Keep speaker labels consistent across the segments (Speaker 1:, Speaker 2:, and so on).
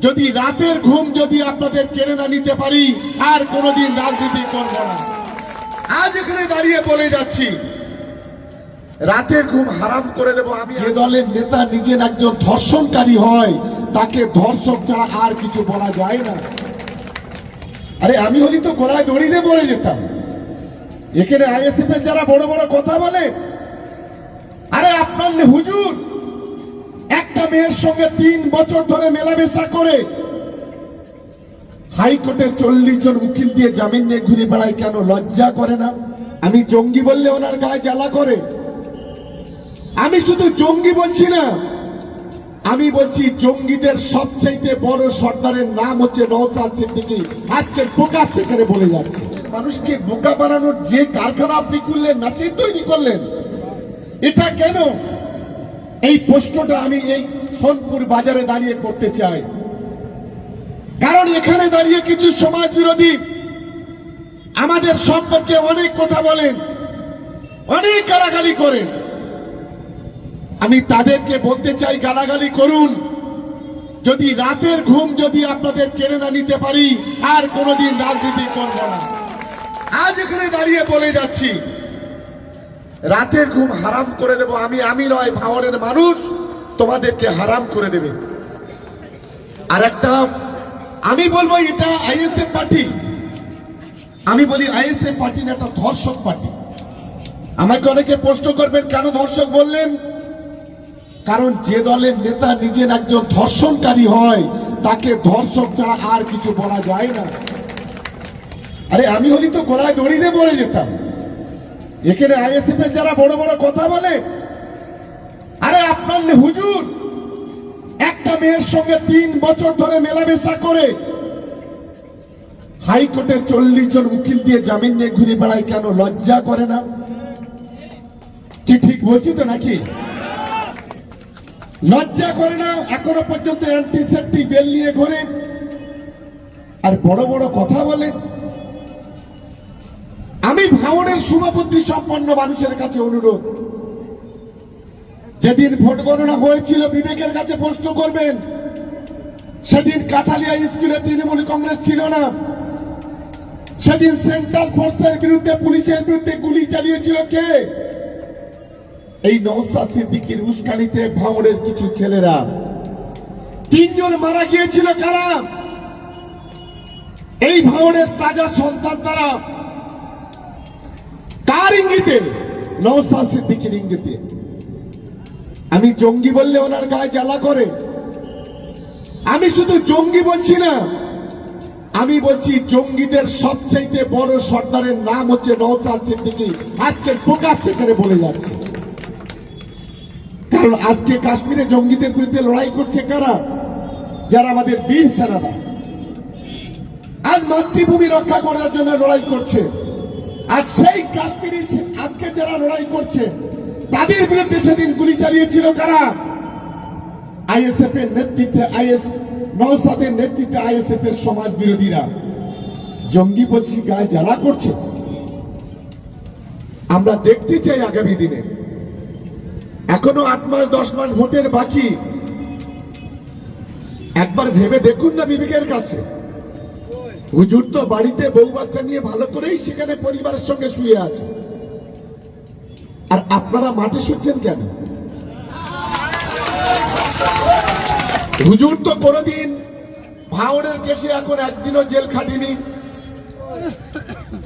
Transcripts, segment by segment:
Speaker 1: যদি রাতের ঘুম যদি আপনাদের কেড়ে না নিতে পারি আর কোনোদিন রাজনীতি করব না। আজ এখানে দাঁড়িয়ে বলে যাচ্ছি, রাতের ঘুম হারাম করে দেব আমি। যে দলের নেতা নিজের একজন ধর্ষণকারী হয় তাকে ধর্ষক ছাড়া আর কিছু বলা যায় না। আরে আমি হলি তো গোড়ায় দড়িতে মরে যেতাম। এখানে আইএসএফ এর যারা বড় বড় কথা বলে, আরে আপনার হুজুর একটা মেয়ের সঙ্গে 3 বছর ধরে মেলামেশা করে হাইকোর্টে 40 জন উকিল দিয়ে জামিন নিয়ে ঘুরে বেড়ায়, কেন লজ্জা করে না? আমি জঙ্গি বললে ওনার গায়ে জ্বালা করে। আমি শুধু জঙ্গি বলছি না, আমি বলছি জঙ্গিদের সবচেয়ে বড় সর্দারের নাম হচ্ছে নওশাদ সিদ্দিকী। আজকে প্রকাশ সেখানে বলে যাচ্ছে, মানুষকে বোকা বানানোর যে কারখানা আপনি করলেন, মেশিন তৈরি করলেন, এটা কেন? এই প্রশ্নটা আমি এই সোনপুর বাজারে দাঁড়িয়ে করতে চাই। কারণ এখানে দাঁড়িয়ে কিছু সমাজ বিরোধী আমাদের সম্পর্কে অনেক কথা বলেন, অনেক গালাগালি করেন। আমি তাদেরকে বলতে চাই, গালাগালি করুন, যদি রাতের ঘুম যদি আপনাদের কেড়ে না নিতে পারি আর কোনোদিন রাজনীতি করব না। আজ এখানে দাঁড়িয়ে বলে যাচ্ছি, রাতের ঘুম হারাম করে দেব আমি। আমি নয়, ভাঙড়ের মানুষ তোমাদেরকে হারাম করে দেবে। আর একটা আমি বলবো, এটা আইএসএফ পার্টি। আমি বলি আইএসএফ পার্টি না, একটা ধর্ষক পার্টি। আমাকে অনেকে প্রশ্ন করবেন কেন ধর্ষক বললেন? কারণ যে দলের নেতা নিজের একজন ধর্ষণকারী হয় তাকে ধর্ষক ছাড়া আর কিছু বলা যায় না। আরে আমি হলি তো গোড়ায় দড়িতে মরে যেতাম। এখানে আইএসএফ এর যারা বড় বড় কথা বলে, আরে আপনার হুজুর একটা মেয়ের সঙ্গে 3 বছর ধরে মেলামেশা করে হাইকোর্টে 40 জন উকিল দিয়ে জামিন নিয়ে ঘুরে বেড়ায়, কেন লজ্জা করে না? কি ঠিক বলছি তো নাকি? লজ্জা করে না? এখনো পর্যন্ত অ্যান্টিসেপ্টিক বেল নিয়ে ঘোরে আর বড় বড় কথা বলে। আমি ভাঙড়ের শুভবুদ্ধি সম্পন্ন মানুষের কাছে অনুরোধ, যেদিন ভোট গণনা হয়েছিল বিবেকের কাছে প্রশ্ন করবেন, সেদিন কাঠালিয়া স্কুলে তৃণমূল কংগ্রেস ছিল না। সেদিন সেন্ট্রাল ফোর্সের বিরুদ্ধে, পুলিশের বিরুদ্ধে গুলি চালিয়েছিল কে? এই নওশাদ সিদ্দিকীর উস্কানিতে ভাঙড়ের কিছু ছেলেরা। 3 জন মারা গিয়েছিল কারা? এই ভাঙড়ের তাজা সন্তান তারা। কার ইঙ্গিতে? নওশাদ সিদ্দিকীর ইঙ্গিতে। আমি জঙ্গি বললে ওনার গায়ে জ্বালা করে। আমি শুধু জঙ্গি বলছি না, আমি বলছি জঙ্গিদের সবচেয়ে বড় সর্দারের নাম হচ্ছে নওশাদ সিদ্দিকী। আজকে প্রকাশ সেখানে বলে যাচ্ছে। কারণ আজকে কাশ্মীরে জঙ্গিদের বিরুদ্ধে লড়াই করছে কারা? যারা আমাদের বীর সেনারা আজ মাতৃভূমি রক্ষা করার জন্য লড়াই করছে। আর সেই কাশ্মীরি আজকে যারা লড়াই করছে তাদের বিরুদ্ধে সেদিন গুলি চালিয়েছিল কারা? আইএসএফ এর নেতৃত্বে, নওশাদের নেতৃত্বে আইএসএফ এর সমাজ বিরোধীরা। জঙ্গি বলছি, গায়ে জ্বালা করছে। আমরা দেখতে চাই আগামী দিনে, এখনো 8 মাস 10 মাস ভোটের বাকি। একবার ভেবে দেখুন না বিবেকের কাছে, হুজুর তো বাড়িতে বউ বাচ্চা নিয়ে ভালো করেই সেখানে পরিবারের সঙ্গে শুয়ে আছে, আর আপনারা মাঠে শুচ্ছেন কেন? হুজুর তো কোনদিন ভাঙড়ের কেসে এখন একদিনও জেল খাটেনি।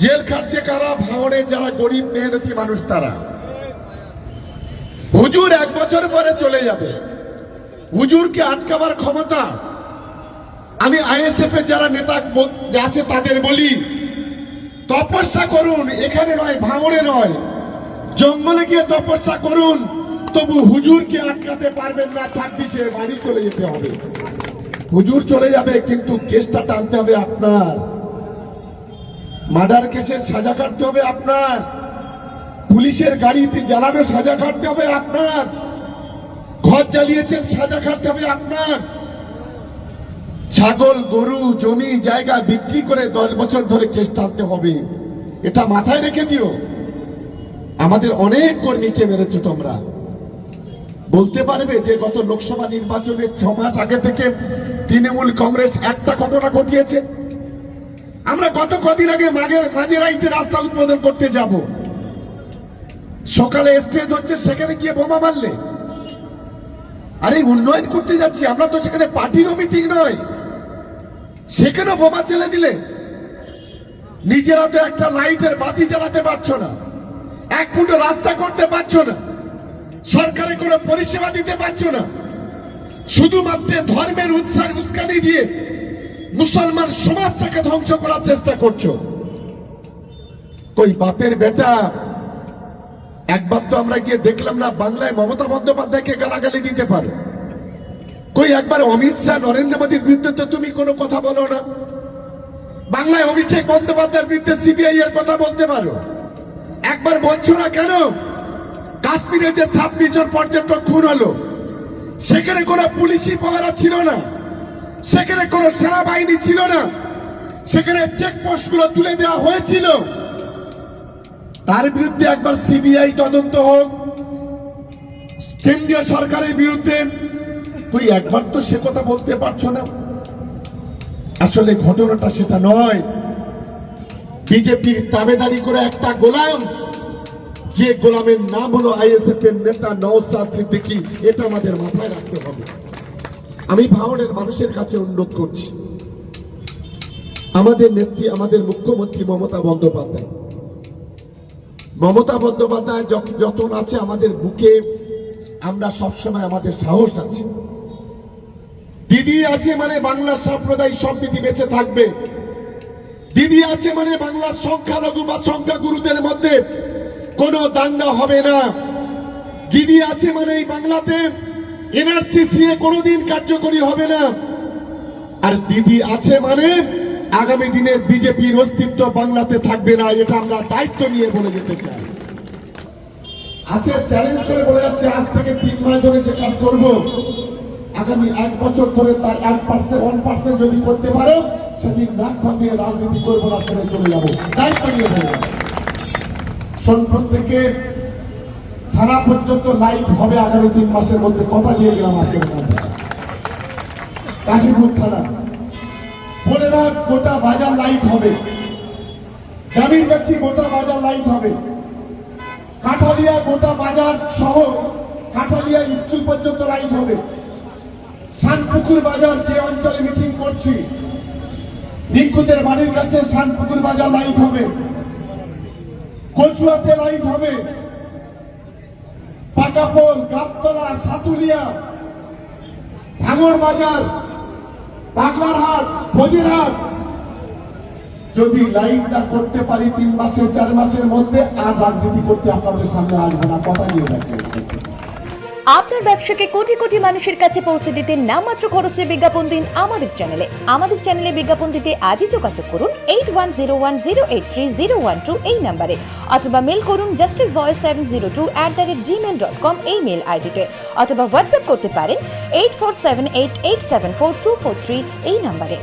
Speaker 1: জেল খাটছে কারা? ভাঙড়ের যারা গরিব মেহনতি মানুষ তারা। হুজুর 1 বছর পরে চলে যাবে। হুজুরকে আটকাবার ক্ষমতা আমি আইএসএফ এর যারা নেতা আছে তাদের বলি, তপস্যা করুন। এখানে নয়, ভাঙড়ে নয়, জঙ্গলে গিয়ে তপস্যা করুন। তবু হুজুরকে আটকাতে পারবেন না। 26-এ বাড়ি চলে যেতে হবে। হুজুর চলে যাবে, কিন্তু কেসটা টানতে হবে আপনার। মার্ডার কেসের সাজা কাটতে হবে আপনার। পুলিশের গাড়িতে জ্বালানো সাজা কাটতে হবে আপনার। ঘর জ্বালিয়েছেন, সাজা কাটতে হবে আপনার। ছাগল, গরু, জমি জায়গা বিক্রি করে 10 বছর ধরে কেস টানতে হবে। এটা মাথায় রেখে দিও। আমাদের অনেক কর্মীকে মেরেছো তোমরা। বলতে পারবে যে গত লোকসভা নির্বাচনের 6 মাস আগে থেকে তৃণমূল কংগ্রেস একটা ঘটনা ঘটিয়েছে? আমরা গত কদিন আগে মাঝেরাইটে রাস্তা উদ্বোধন করতে যাব, সকালে স্টেজ হচ্ছে, সেখানে গিয়ে বোমা মারলে। আরে উন্নয়ন করতে যাচ্ছি আমরা, তো সেখানে পার্টিরও মিটিং নয়, সেখানে বোমা চেলে দিলে। নিজেরা তো একটা লাইটের বাতি জ্বালাতে পারছো না, 1 ফুট রাস্তা করতে পারছো না, সরকারের কোনো পরিষেবা দিতে পারছো না, শুধুমাত্র ধর্মের উস্কানি দিয়ে মুসলমান সমাজটাকে ধ্বংস করার চেষ্টা করছো। কই বাপের বেটা, একবার তো আমরা গিয়ে দেখলাম না বাংলায় মমতা বন্দ্যোপাধ্যায়কে গালাগালি দিতে পারো? কই একবার অমিত শাহ নরেন্দ্র মোদীর বিরুদ্ধে তো তুমি কোনো কথা বলো না? বাংলায় অভিষেক বন্দ্যোপাধ্যায়ের বিরুদ্ধে সিবিআই এর কথা বলতে পারো, একবার বলছো না কেন? কাশ্মীরে যে 26 জন পর্যটক খুন হলো, সেখানে কোনো পুলিশি পাহারা ছিল না, সেখানে কোনো সেনাবাহিনী ছিল না, সেখানে চেকপোস্ট গুলো তুলে দেওয়া হয়েছিল। তার বিরুদ্ধে একবার সিবিআই তদন্ত হোক, কেন্দ্রীয় সরকারের বিরুদ্ধে। তুই একবার তো সে কথা বলতে পারছো না। আসলে ঘটনাটা সেটা নয়। বিজেপির তাবেদারি করে একটা গোলাম, যে গোলামের নাম হলো আইএসএফ এর নেতা নওশাদ সিদ্দিকী, এটা আমাদের মাথায় রাখতে হবে। আমি ভাঙড়ের মানুষের কাছে অনুরোধ করছি, আমাদের নেত্রী, আমাদের মুখ্যমন্ত্রী মমতা বন্দ্যোপাধ্যায় যতন আছে আমাদের বুকে, আমরা সবসময় আমাদের সাহস আছে। দিদি আছে মানে বাংলার সাম্প্রদায়িক সম্প্রীতি বেঁচে থাকবে। দিদি আছে মানে বাংলার সংখ্যালঘু বা সংখ্যাগুরুদের মধ্যে কোনো দাঙ্গা হবে না। দিদি আছে মানে এই বাংলাতে এনআরসি কোনোদিন কার্যকরী হবে না। আর দিদি আছে মানে আগামী দিনের বিজেপির অস্তিত্ব বাংলাতে থাকবে না। এটা আমরা দায়িত্ব নিয়ে বলে যেতে চাই। আছে চ্যালেঞ্জ করে বলে যাচ্ছে, আজ থেকে 3 মাস ধরে যে কাজ করব, আগামী 1 বছর ধরে তার 1% যদি করতে পারো, সেদিন নাকখান দিয়ে রাজনীতি করবো না, ছেড়ে চলে যাবো। দায়িত্ব নিয়ে বলে সোনপুর থেকে থানা পর্যন্ত লাইট হবে আগামী 3 মাসের মধ্যে, কথা দিয়ে গেলাম। আজকে কাশীপুর থানা, বোলেরহাট গোটা বাজার লাইট হবে, জামিনগাছি গোটা বাজার লাইট হবে, কাঠালিয়া গোটা বাজার সহ কাঠালিয়া স্কুল পর্যন্ত লাইট হবে, শানপুকুর বাজার যে অঞ্চলে মিটিং করছি, রিঙ্কুদের বাড়ির কাছে শানপুকুর বাজার লাইট হবে, কচুয়াতে লাইট হবে, পাকাপোল, গাবতলা, সাতুলিয়া, ভাঙড় বাজার, বাগলারহাট, বজিরহাট। যদি লাইটটা করতে পারি 3 মাসের 4 মাসের মধ্যে, আর রাজনীতি করতে আপনাদের সামনে আসবো না, কথা নিয়ে যাচ্ছে।
Speaker 2: আপনার ব্যবসাকে কোটি কোটি মানুষের কাছে পৌঁছে দিতে নামমাত্র খরচে বিজ্ঞাপন দিন আমাদের চ্যানেলে। আমাদের চ্যানেলে বিজ্ঞাপন দিতে আজই যোগাযোগ করুন 8101083012 এই নম্বরে, অথবা মেল করুন justicevoice702@gmail.com এই মেল আইডিতে, অথবা হোয়াটসঅ্যাপ করতে পারেন 8478874243 এই নম্বরে।